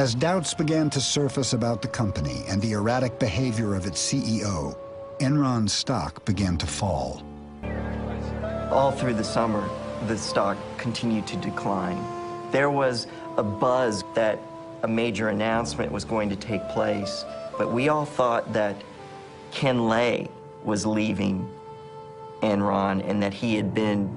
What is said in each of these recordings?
As doubts began to surface about the company and the erratic behavior of its CEO, Enron's stock began to fall. All through the summer, the stock continued to decline. There was a buzz that a major announcement was going to take place, but we all thought that Ken Lay was leaving Enron and that he had been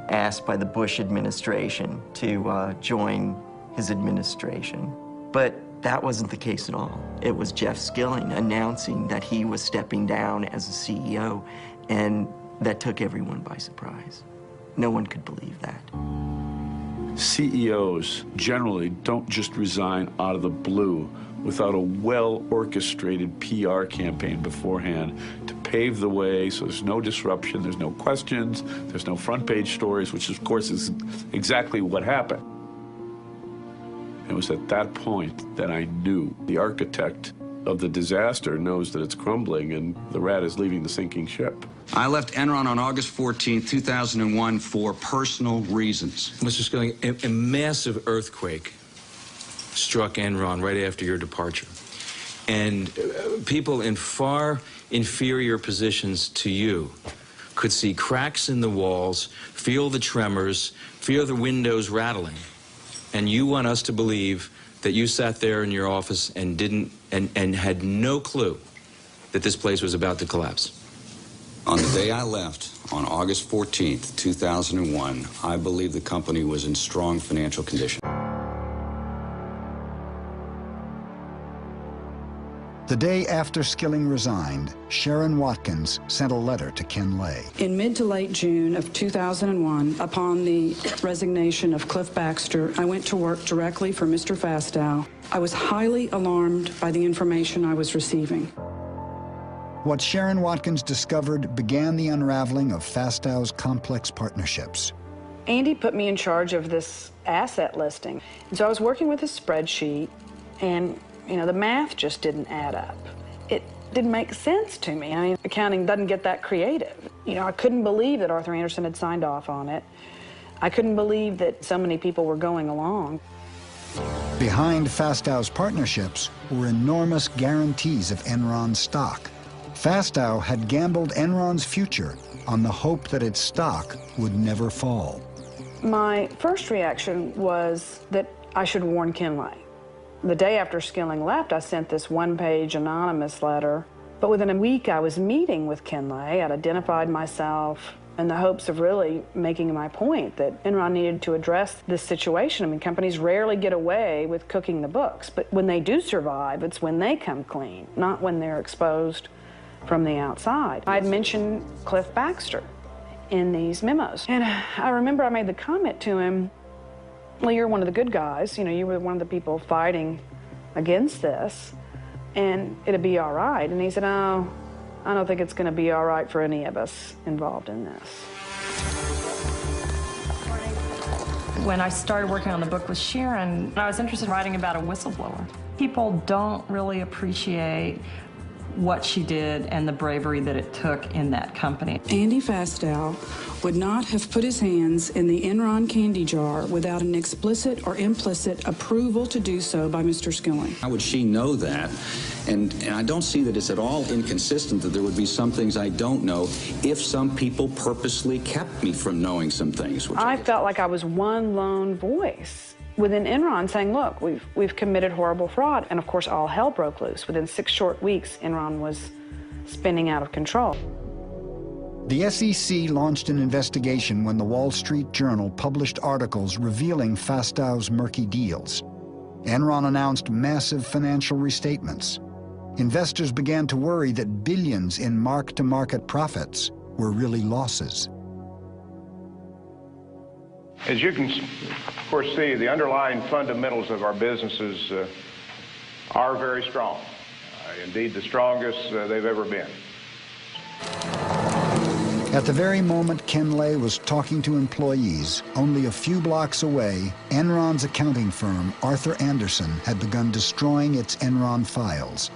asked by the Bush administration to join his administration. But that wasn't the case at all. It was Jeff Skilling announcing that he was stepping down as a CEO, and that took everyone by surprise. No one could believe that. CEOs generally don't just resign out of the blue without a well-orchestrated PR campaign beforehand to pave the way so there's no disruption, there's no questions, there's no front-page stories, which of course is exactly what happened. It was at that point that I knew the architect of the disaster knows that it's crumbling and the rat is leaving the sinking ship. I left Enron on August 14, 2001 for personal reasons. Mr. Skilling, a massive earthquake struck Enron right after your departure. And people in far inferior positions to you could see cracks in the walls, feel the tremors, feel the windows rattling. And you want us to believe that you sat there in your office and had no clue that this place was about to collapse. On the day I left, on August 14th, 2001, I believe the company was in strong financial condition. The day after Skilling resigned, Sharon Watkins sent a letter to Ken Lay. In mid to late June of 2001, upon the resignation of Cliff Baxter, I went to work directly for Mr. Fastow. I was highly alarmed by the information I was receiving. What Sharon Watkins discovered began the unraveling of Fastow's complex partnerships. Andy put me in charge of this asset listing. And so I was working with a spreadsheet, and you know, the math just didn't add up. It didn't make sense to me. I mean, accounting doesn't get that creative. You know, I couldn't believe that Arthur Andersen had signed off on it. I couldn't believe that so many people were going along. Behind Fastow's partnerships were enormous guarantees of Enron's stock. Fastow had gambled Enron's future on the hope that its stock would never fall. My first reaction was that I should warn Ken Lay. The day after Skilling left, I sent this one-page anonymous letter. But within a week, I was meeting with Ken Lay. I'd identified myself in the hopes of really making my point that Enron needed to address this situation. I mean, companies rarely get away with cooking the books, but when they do survive, it's when they come clean, not when they're exposed from the outside. I'd mentioned Cliff Baxter in these memos. And I remember I made the comment to him, well, you're one of the good guys. You know, you were one of the people fighting against this, and it'd be all right. And he said, oh, I don't think it's going to be all right for any of us involved in this. When I started working on the book with Sharon, I was interested in writing about a whistleblower. People don't really appreciate what she did and the bravery that it took in that company. Andy Fastow would not have put his hands in the Enron candy jar without an explicit or implicit approval to do so by Mr. Skilling. How would she know that? And I don't see that it's at all inconsistent that there would be some things I don't know if some people purposely kept me from knowing some things. I felt like I was one lone voice within Enron saying, look, we've committed horrible fraud. And of course, all hell broke loose. Within 6 short weeks, Enron was spinning out of control. The SEC launched an investigation when the Wall Street Journal published articles revealing Fastow's murky deals. Enron announced massive financial restatements. Investors began to worry that billions in mark-to-market profits were really losses. As you can, of course, see, the underlying fundamentals of our businesses are very strong. Indeed, the strongest they've ever been. At the very moment Ken Lay was talking to employees, only a few blocks away, Enron's accounting firm, Arthur Andersen, had begun destroying its Enron files.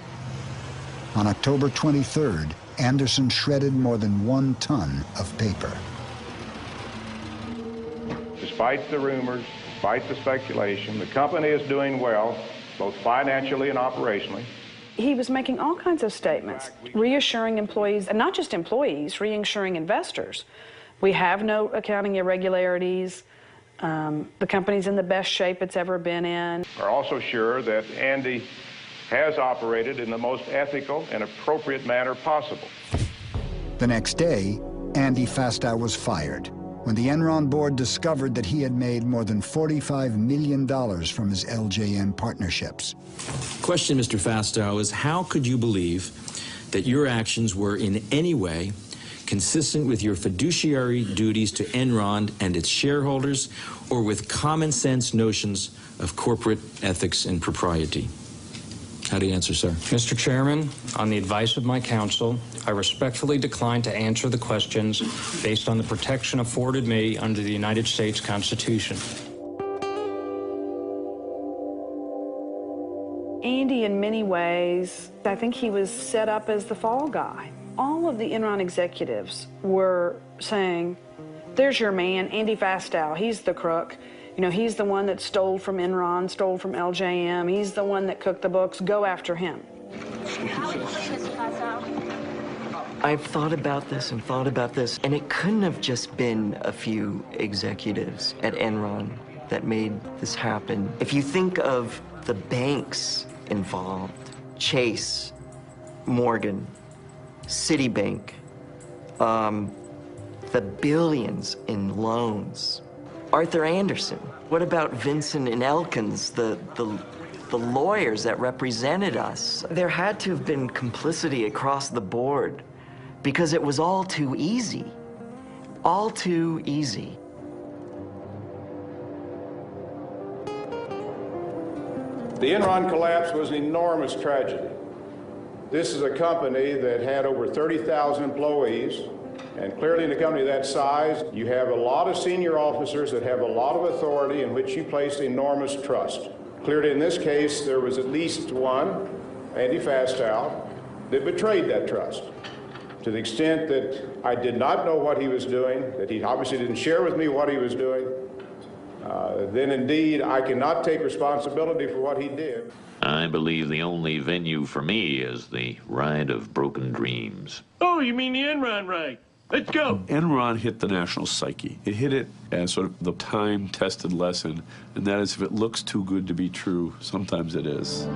On October 23rd, Andersen shredded more than 1 ton of paper. Despite the rumors, despite the speculation, the company is doing well, both financially and operationally. He was making all kinds of statements, reassuring employees, and not just employees, reassuring investors. We have no accounting irregularities. The company's in the best shape it's ever been in. We're also sure that Andy has operated in the most ethical and appropriate manner possible. The next day, Andy Fastow was fired when the Enron board discovered that he had made more than $45 million from his LJN partnerships. Question, Mr. Fastow, is how could you believe that your actions were in any way consistent with your fiduciary duties to Enron and its shareholders, or with common sense notions of corporate ethics and propriety? How do you answer, sir? Mr. Chairman, on the advice of my counsel, I respectfully decline to answer the questions based on the protection afforded me under the United States Constitution. Andy, in many ways, I think he was set up as the fall guy. All of the Enron executives were saying, there's your man, Andy Fastow, he's the crook. You know, he's the one that stole from Enron, stole from LJM. He's the one that cooked the books. Go after him. I've thought about this, and it couldn't have just been a few executives at Enron that made this happen. If you think of the banks involved, Chase, Morgan, Citibank, the billions in loans, Arthur Anderson. What about Vincent and Elkins, the lawyers that represented us? There had to have been complicity across the board because it was all too easy. All too easy. The Enron collapse was an enormous tragedy. This is a company that had over 30,000 employees. And clearly in a company that size, you have a lot of senior officers that have a lot of authority in which you place enormous trust. Clearly in this case, there was at least one, Andy Fastow, that betrayed that trust. To the extent that I did not know what he was doing, that he obviously didn't share with me what he was doing, then indeed I cannot take responsibility for what he did. I believe the only venue for me is the ride of broken dreams. Oh, you mean the Enron ride? Let's go. Enron hit the national psyche. It hit it as sort of the time-tested lesson, and that is if it looks too good to be true, sometimes it is.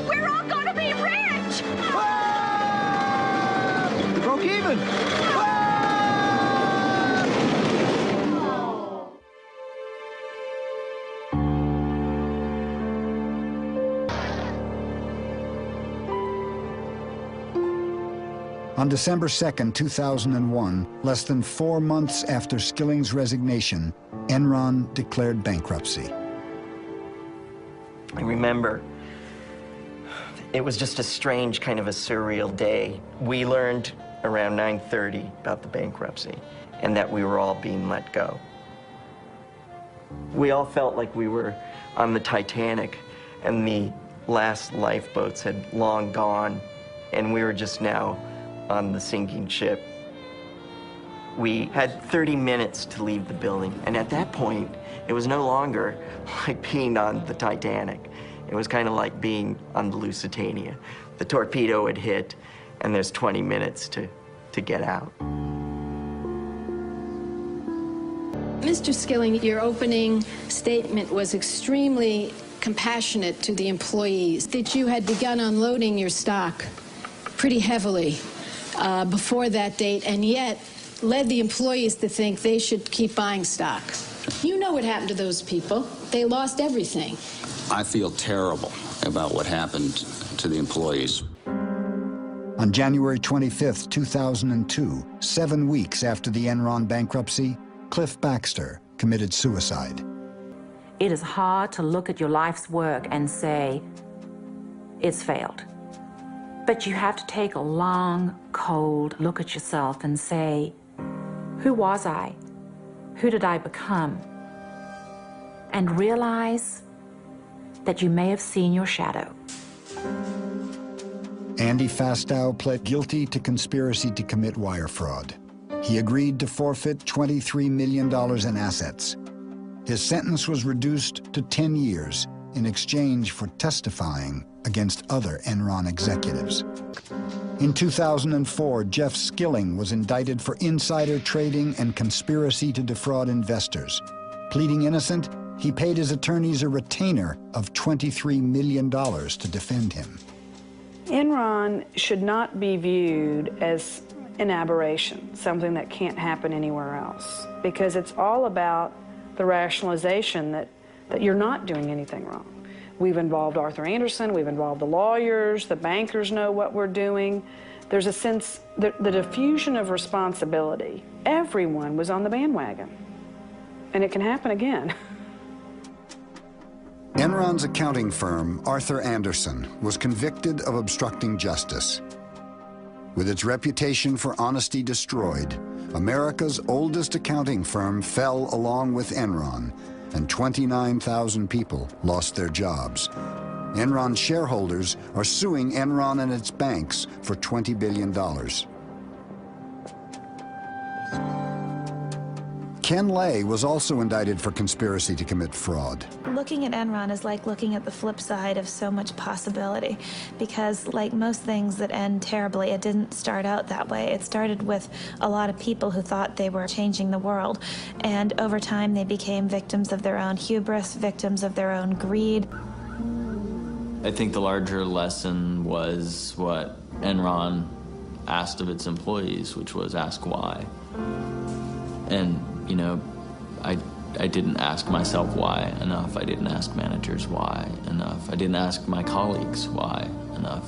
We're all gonna be rich! We broke even! On December 2nd, 2001, less than 4 months after Skilling's resignation, Enron declared bankruptcy. I remember it was just a strange, kind of a surreal day. We learned around 9:30 about the bankruptcy and that we were all being let go. We all felt like we were on the Titanic and the last lifeboats had long gone and we were just now on the sinking ship. We had 30 minutes to leave the building, and at that point, it was no longer like being on the Titanic. It was kind of like being on the Lusitania. The torpedo had hit, and there's 20 minutes to get out. Mr. Skilling, your opening statement was extremely compassionate to the employees, that you had begun unloading your stock pretty heavily before that date, and yet led the employees to think they should keep buying stock. You know what happened to those people. They lost everything. I feel terrible about what happened to the employees. On January 25th, 2002, 7 weeks after the Enron bankruptcy, Cliff Baxter committed suicide. It is hard to look at your life's work and say, it's failed. But you have to take a long, cold look at yourself and say, who was I? Who did I become? And realize that you may have seen your shadow. Andy Fastow pled guilty to conspiracy to commit wire fraud. He agreed to forfeit $23 million in assets. his sentence was reduced to 10 years in exchange for testifying against other Enron executives. In 2004, Jeff Skilling was indicted for insider trading and conspiracy to defraud investors. Pleading innocent, he paid his attorneys a retainer of $23 million to defend him. Enron should not be viewed as an aberration, something that can't happen anywhere else, because it's all about the rationalization that you're not doing anything wrong. We've involved Arthur Andersen, we've involved the lawyers, the bankers know what we're doing. There's a sense, the diffusion of responsibility. Everyone was on the bandwagon, and it can happen again. Enron's accounting firm, Arthur Andersen, was convicted of obstructing justice. With its reputation for honesty destroyed, America's oldest accounting firm fell along with Enron, and 29,000 people lost their jobs. Enron shareholders are suing Enron and its banks for $20 billion. Ken Lay was also indicted for conspiracy to commit fraud. Looking at Enron is like looking at the flip side of so much possibility, because like most things that end terribly, it didn't start out that way. It started with a lot of people who thought they were changing the world, and over time they became victims of their own hubris, victims of their own greed. I think the larger lesson was what Enron asked of its employees, which was ask why. And you know, I didn't ask myself why enough. I didn't ask managers why enough. I didn't ask my colleagues why enough.